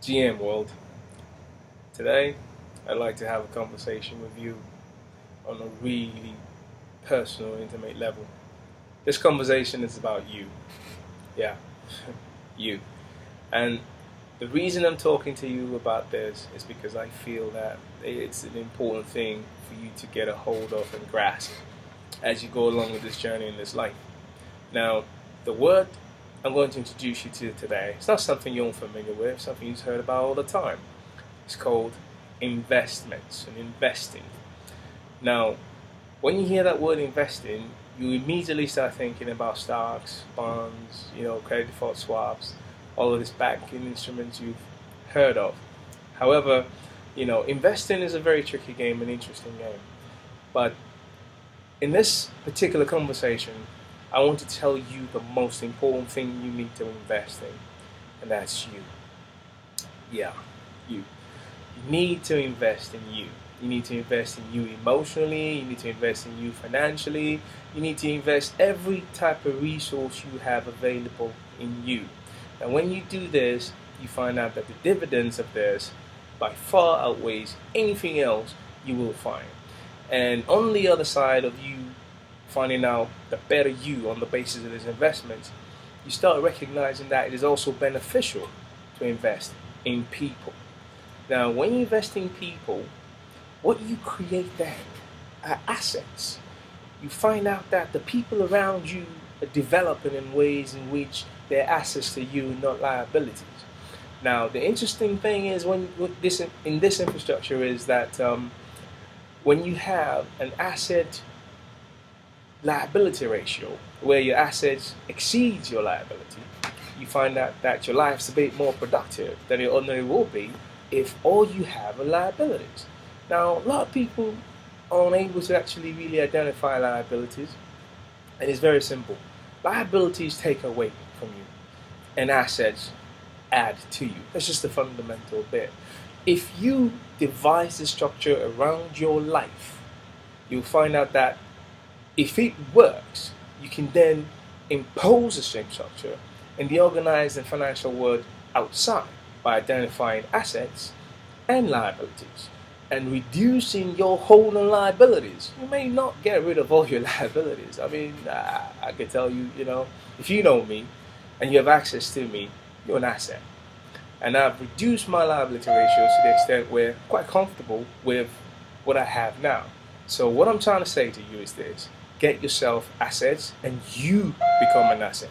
GM World. Today, I'd like to have a conversation with you on a really personal, intimate level. This conversation is about you. Yeah, you. And the reason I'm talking to you about this is because I feel that it's an important thing for you to get a hold of and grasp as you go along with this journey in this life. Now, the word I'm going to introduce you to today, it's not something you're unfamiliar with, something you've heard about all the time. It's called investments and investing. Now, when you hear that word investing, you immediately start thinking about stocks, bonds, credit default swaps, all of these banking instruments you've heard of. However, investing is a very tricky game, an interesting game. But in this particular conversation, I want to tell you the most important thing you need to invest in, and that's you. Yeah, you. You need to invest in you. You need to invest in you emotionally, you need to invest in you financially, you need to invest every type of resource you have available in you. And when you do this, you find out that the dividends of this by far outweighs anything else you will find. And on the other side of you finding out the better you on the basis of these investments, you start recognizing that it is also beneficial to invest in people. Now, when you invest in people, what you create then are assets. You find out that the people around you are developing in ways in which they're assets to you, not liabilities. Now, the interesting thing is in this infrastructure is that when you have an asset liability ratio where your assets exceeds your liability, you find out that your life's a bit more productive than it ordinarily will be if all you have are liabilities. Now, a lot of people are unable to actually really identify liabilities, and it's very simple. Liabilities take away from you, and assets add to you. That's just the fundamental bit. If you devise the structure around your life, you'll find out that if it works, you can then impose the same structure in the organized and financial world outside by identifying assets and liabilities and reducing your hold on liabilities. You may not get rid of all your liabilities. I mean, I can tell you, if you know me and you have access to me, you're an asset. And I've reduced my liability ratios to the extent where I'm quite comfortable with what I have now. So what I'm trying to say to you is this: get yourself assets and you become an asset.